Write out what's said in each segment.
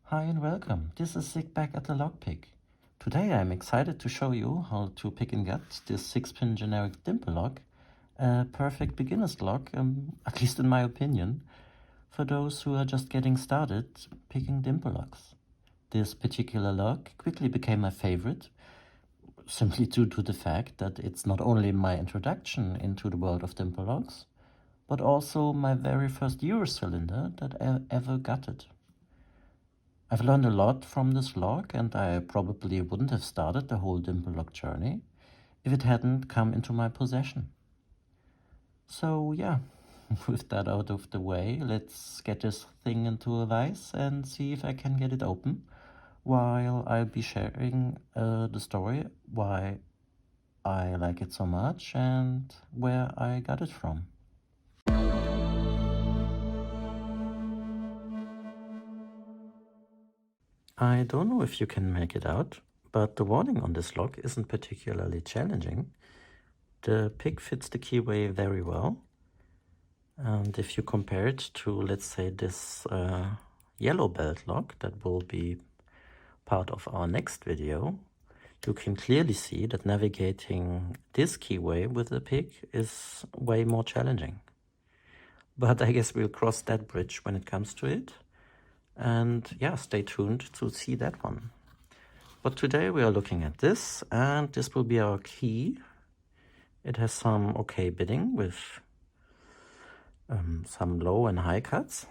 Hi and welcome. This is Sig back at the Lockpick. Today I'm excited to show you how to pick and get this 6-pin generic Dimple lock, a perfect beginner's lock, at least in my opinion, for those who are just getting started picking Dimple locks. This particular lock quickly became my favorite, simply due to the fact that it's not only my introduction into the world of Dimple locks, but also my very first Euro cylinder that I ever gutted. I've learned a lot from this lock, and I probably wouldn't have started the whole Dimple lock journey if it hadn't come into my possession. So yeah, with that out of the way, let's get this thing into a vise and see if I can get it open, while I'll be sharing the story why I like it so much and where I got it from. I don't know if you can make it out, but the wording on this lock isn't particularly challenging. The pick fits the keyway very well, and if you compare it to, let's say, this yellow belt lock that will be part of our next video, you can clearly see that navigating this keyway with the pick is way more challenging. But I guess we'll cross that bridge when it comes to it. And yeah, stay tuned to see that one. But today we are looking at this, and this will be our key. It has some okay bidding with some low and high cuts.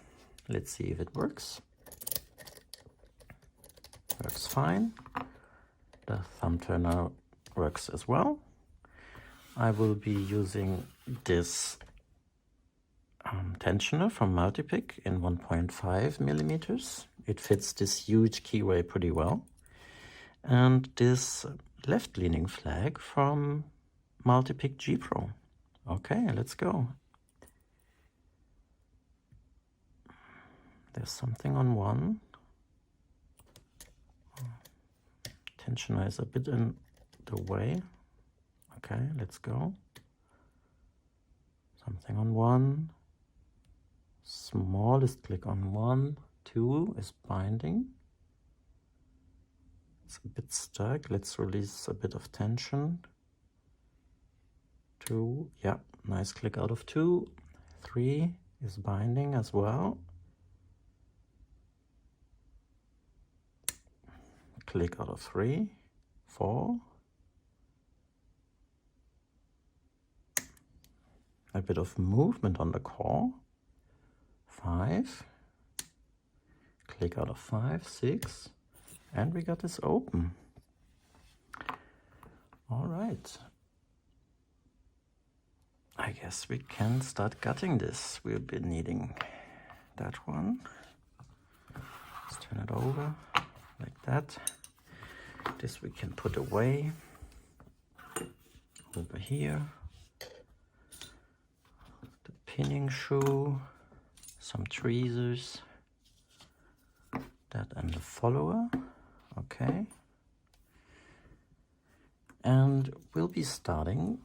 Let's see if it works. Works fine. The thumb turner works as well. I will be using this tensioner from Multipick in 1.5 millimeters. It fits this huge keyway pretty well. And this left-leaning flag from Multipick G Pro. Okay, let's go. There's something on one. Tensioner is a bit in the way. Okay, let's go. Something on one. Smallest click on 1, 2 is binding. It's a bit stuck. Let's release a bit of tension. 2, yeah, nice click out of 2. 3 is binding as well. Click out of 3. 4. A bit of movement on the core. 5. Click out of 5. 6. And we got this open. All right. I guess we can start gutting this. We'll be needing that one. Let's turn it over like that. This we can put away. Over here. The pinning shoe. Some tweezers. That and the follower. Okay. And we'll be starting,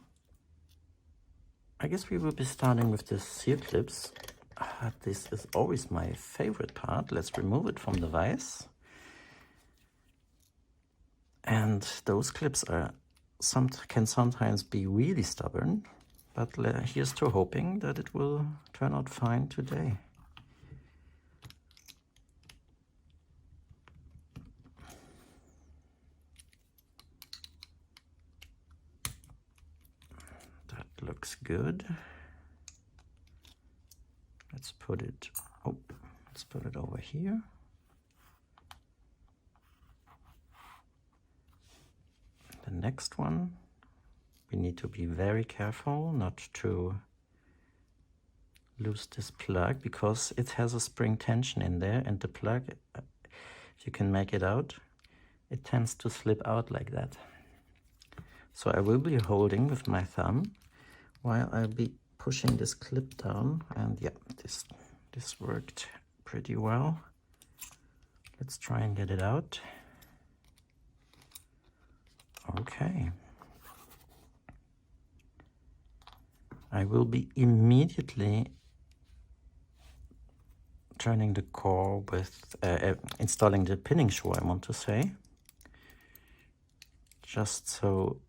I guess we will be starting with the Cir Clips. This is always my favorite part. Let's remove it from the vise. And those clips can sometimes be really stubborn, but here's to hoping that it will turn out fine today. Looks good. Let's put it over here. The next one, we need to be very careful not to lose this plug, because it has a spring tension in there, and the plug, if you can make it out, it tends to slip out like that. So I will be holding with my thumb while I'll be pushing this clip down, and yeah, this worked pretty well. Let's try and get it out. Okay. I will be immediately turning the core with, installing the pinning shoe, I want to say, just so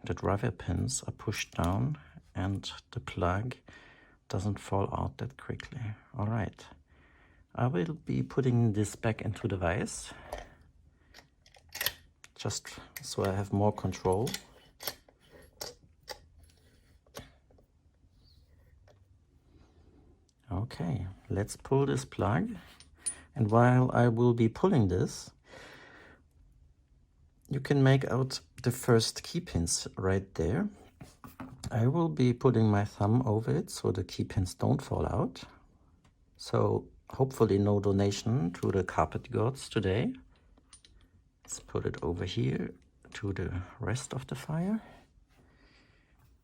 the driver pins are pushed down and the plug doesn't fall out that quickly. All right, I will be putting this back into the vise, just so I have more control. Okay, let's pull this plug. And while I will be pulling this, you can make out the first key pins right there. I will be putting my thumb over it so the key pins don't fall out. So hopefully no donation to the carpet gods today. Let's put it over here to the rest of the fire.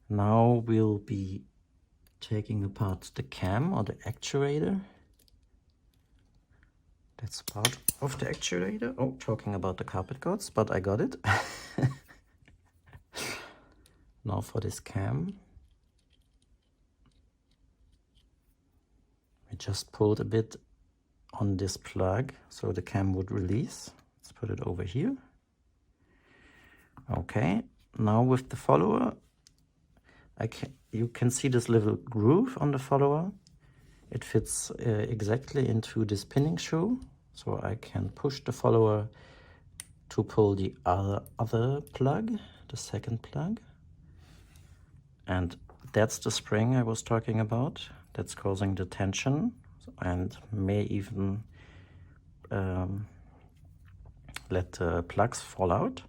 Now we'll be taking apart the cam or the actuator. That's part of the actuator. Oh, talking about the carpet gods, but I got it. Now for this cam. I just pulled a bit on this plug so the cam would release. Let's put it over here. Okay, now with the follower, you can see this little groove on the follower. It fits exactly into this pinning shoe, so I can push the follower to pull the other plug, the second plug. And that's the spring I was talking about. That's causing the tension and may even let the plugs fall out.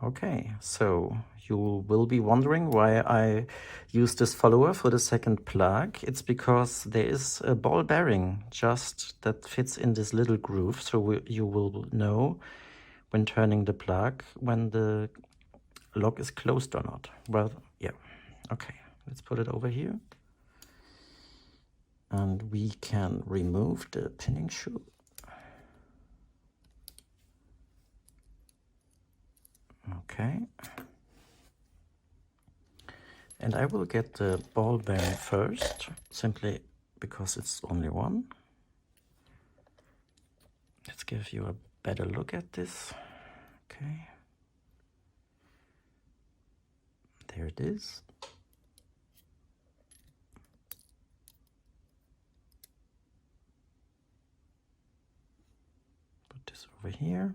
Okay, so you will be wondering why I use this follower for the second plug. It's because there is a ball bearing just that fits in this little groove, so you will know when turning the plug when the lock is closed or not. Well, yeah. Okay, let's put it over here. And we can remove the pinning shoe. Okay. And I will get the ball bearing first, simply because it's only one. Let's give you a better look at this. Okay. There it is. Put this over here,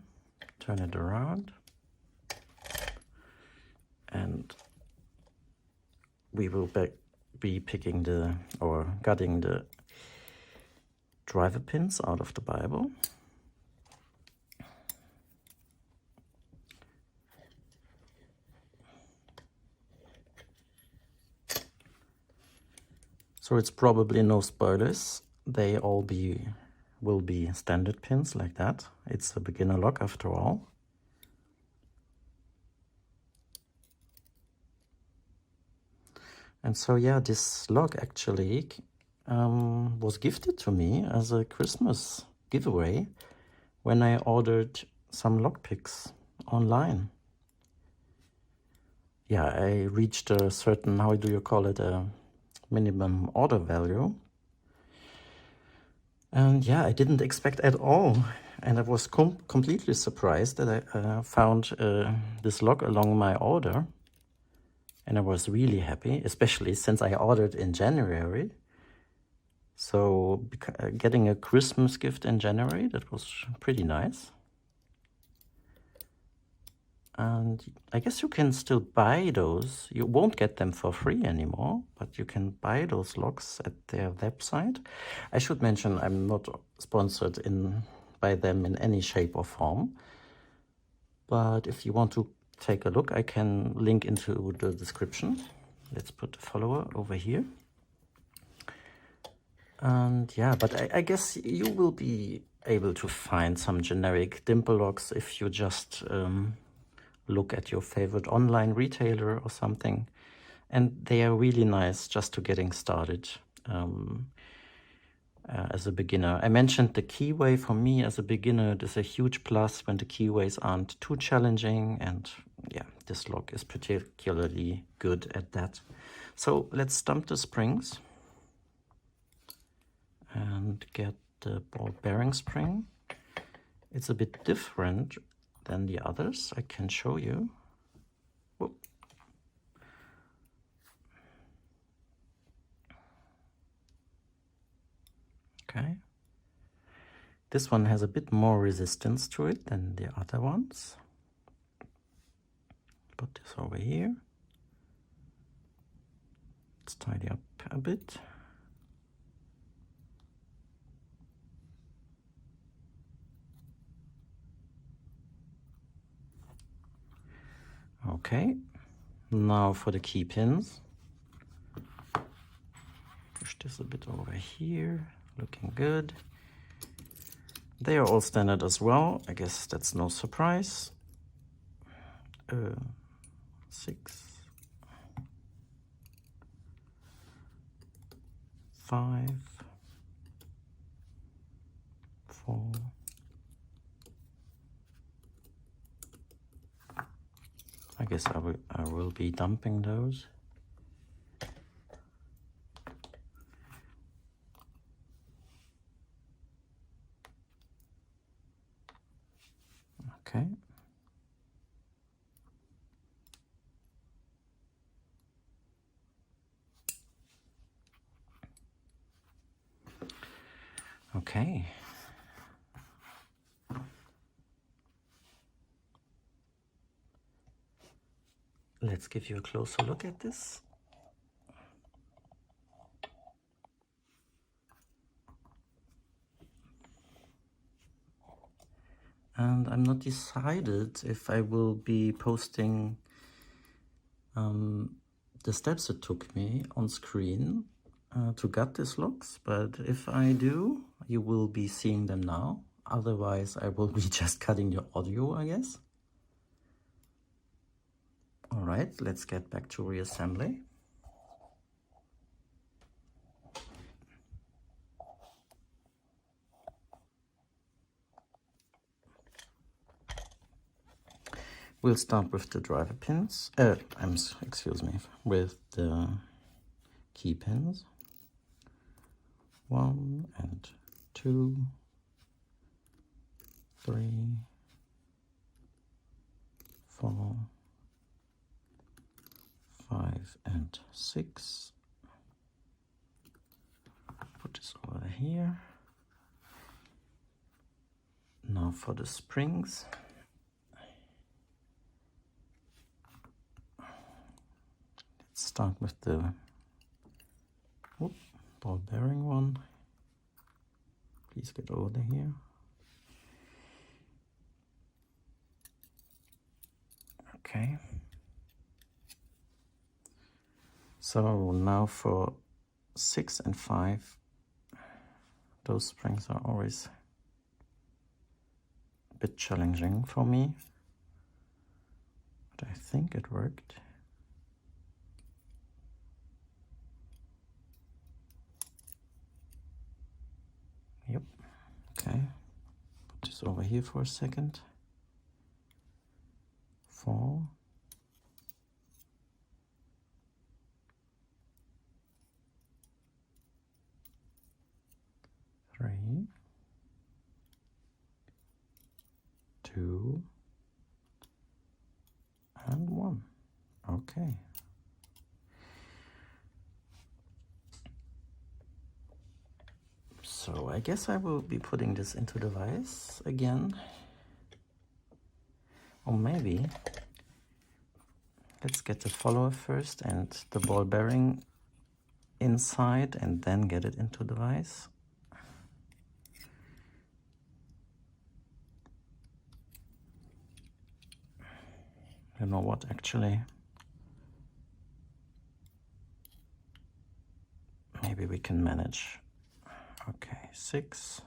turn it around, and we will be picking or cutting the driver pins out of the Bible. So it's probably no spoilers. They all will be standard pins like that. It's a beginner lock after all. And so yeah, this lock actually was gifted to me as a Christmas giveaway when I ordered some lockpicks online. Yeah, I reached a certain, how do you call it, a minimum order value. And yeah, I didn't expect at all. And I was completely surprised that I found this lock along my order. And I was really happy, especially since I ordered in January. So getting a Christmas gift in January, that was pretty nice. And I guess you can still buy those. You won't get them for free anymore, but you can buy those locks at their website. I should mention I'm not sponsored by them in any shape or form. But if you want to take a look, I can link into the description. Let's put the follower over here. And yeah, but I guess you will be able to find some generic Dimple locks if you just look at your favorite online retailer or something. And they are really nice just to getting started as a beginner. I mentioned the keyway. For me as a beginner, it is a huge plus when the keyways aren't too challenging. And yeah, this lock is particularly good at that. So let's dump the springs. and get the ball bearing spring. It's a bit different than the others. I can show you. Whoop. Okay. This one has a bit more resistance to it than the other ones. Put this over here. Let's tidy up a bit. Okay, now for the key pins. Push this a bit over here, looking good. They are all standard as well. I guess that's no surprise. 6, 5, 4. I guess I will be dumping those. Okay. Okay. Let's give you a closer look at this. And I'm not decided if I will be posting the steps it took me on screen to get these looks, but if I do, you will be seeing them now. Otherwise, I will be just cutting the audio, I guess. All right, let's get back to reassembly. We'll start with the driver pins, excuse me, with the key pins. 1 and 2, 3, 4, 5 and 6. Put this over here. Now for the springs. Let's start with the ball bearing one. Please get over here. Okay. So now for 6 and 5, those springs are always a bit challenging for me, but I think it worked. Yep. Okay. Put this over here for a second. 4. 3, 2, and 1. Okay. So I guess I will be putting this into the vise again. Or maybe let's get the follower first and the ball bearing inside and then get it into the vise. You know what, actually, maybe we can manage. Okay, 6.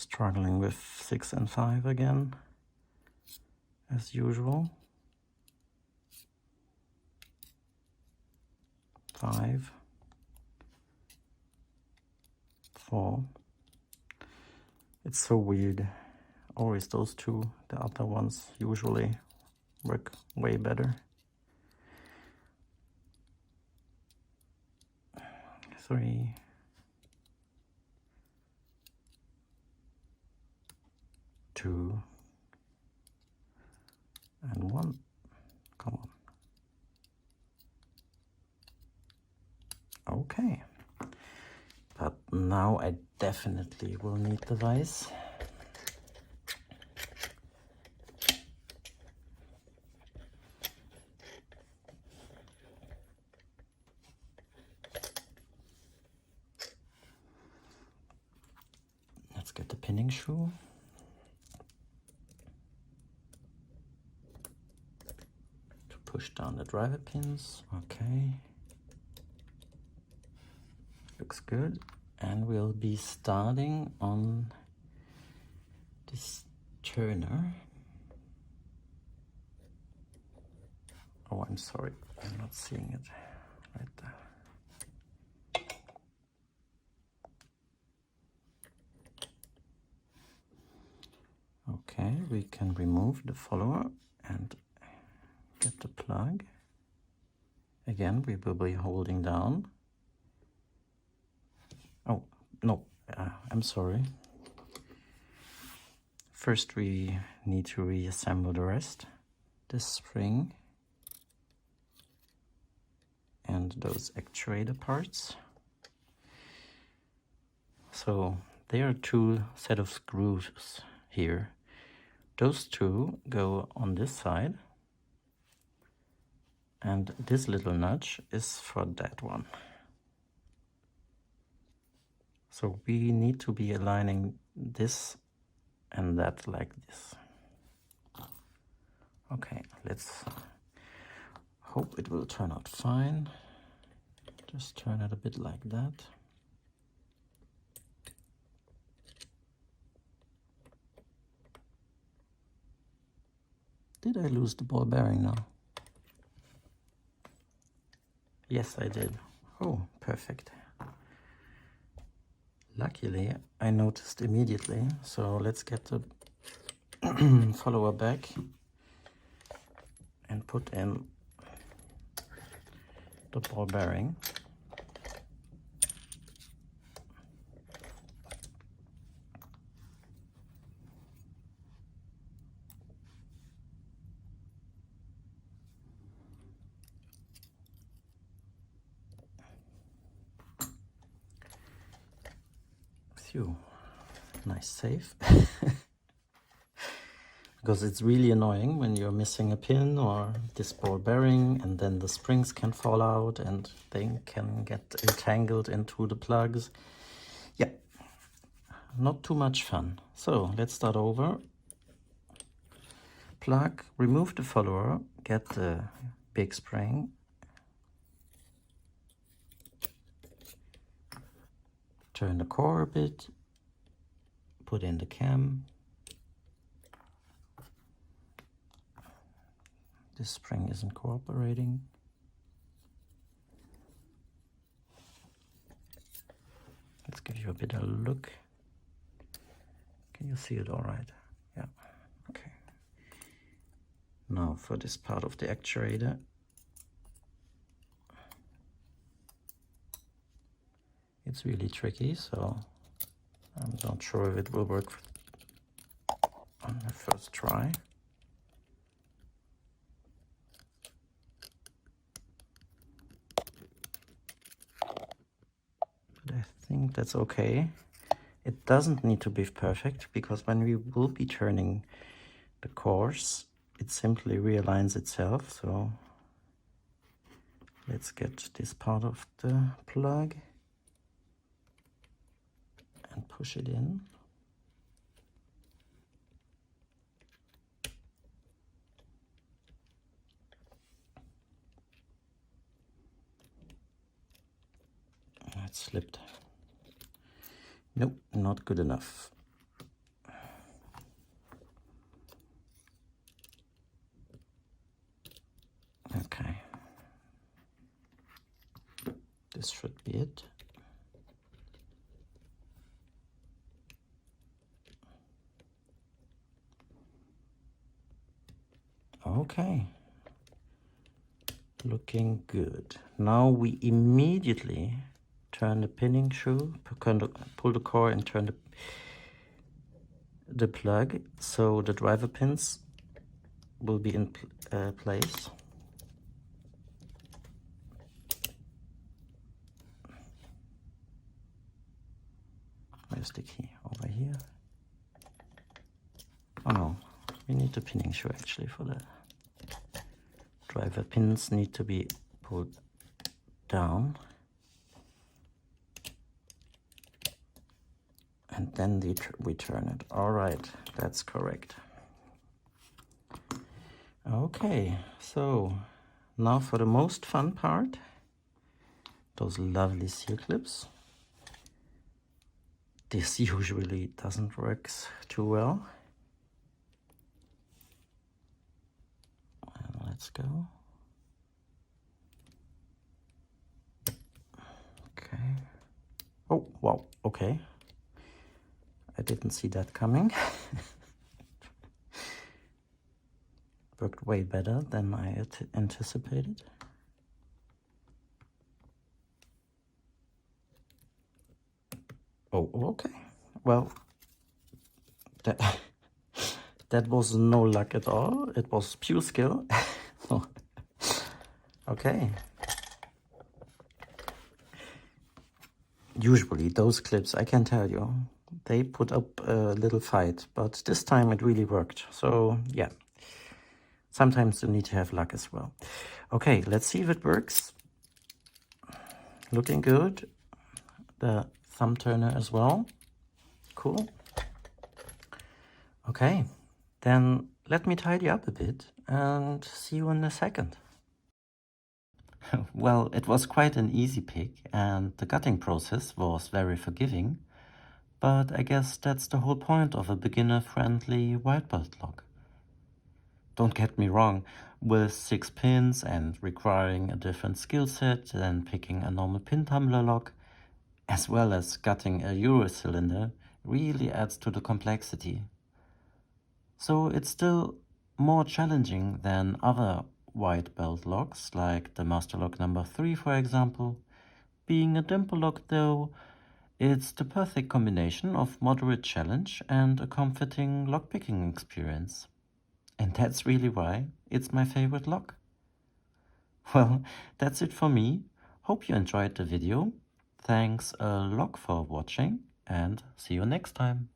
Struggling with 6 and 5 again, as usual. 5, 4. It's so weird. Always those two. The other ones usually work way better. 3, 2, and 1. Come on. Okay. But now I definitely will need the vise. Let's get the pinning shoe. To push down the driver pins. Okay. Looks good. And we'll be starting on this turner. Oh, I'm sorry, I'm not seeing it right there. Okay, we can remove the follower and get the plug. Again, we will be holding down. Oh, no, I'm sorry. First we need to reassemble the rest. This spring and those actuator parts. So there are 2 set of screws here. Those 2 go on this side, and this little notch is for that one. So we need to be aligning this and that like this. Okay, let's hope it will turn out fine. Just turn it a bit like that. Did I lose the ball bearing now? Yes, I did. Oh, perfect. Luckily, I noticed immediately. So let's get the follower back and put in the ball bearing. Phew, nice save. Because it's really annoying when you're missing a pin or this ball bearing, and then the springs can fall out and they can get entangled into the plugs. Yeah, not too much fun. So let's start over. Plug, remove the follower, get the big spring. Turn the core a bit, put in the cam. This spring isn't cooperating. Let's give you a bit of a look. Can you see it all right? Yeah, okay. Now for this part of the actuator. It's really tricky, so I'm not sure if it will work on the first try. But I think that's okay. It doesn't need to be perfect, because when we will be turning the cores, it simply realigns itself. So let's get this part of the plug and push it in. It slipped. Nope, not good enough. see it. Okay, looking good. Now we immediately turn the pinning screw, pull the cord and turn the plug so the driver pins will be in place. Where's the key? Over here. Oh no, we need the pinning screw actually for the driver pins need to be pulled down. And then we turn it. All right, that's correct. Okay, so now for the most fun part, those lovely Cir clips. This usually doesn't work too well. And let's go. Okay. Oh, wow, okay. I didn't see that coming. Worked way better than I had anticipated. Oh, okay. Well, that was no luck at all. It was pure skill. Okay. Usually those clips, I can tell you, they put up a little fight, but this time it really worked. So yeah, sometimes you need to have luck as well. Okay, let's see if it works. Looking good. The thumb turner as well. Cool. Okay, then let me tidy up a bit and see you in a second. Well, it was quite an easy pick and the gutting process was very forgiving, but I guess that's the whole point of a beginner-friendly white belt lock. Don't get me wrong, with 6 pins and requiring a different skill set than picking a normal pin tumbler lock, as well as gutting a Euro cylinder, really adds to the complexity. So it's still more challenging than other white belt locks, like the Master Lock number 3 for example. Being a Dimple lock though, it's the perfect combination of moderate challenge and a comforting lockpicking experience. And that's really why it's my favorite lock. Well, that's it for me. Hope you enjoyed the video. Thanks a lot for watching and see you next time.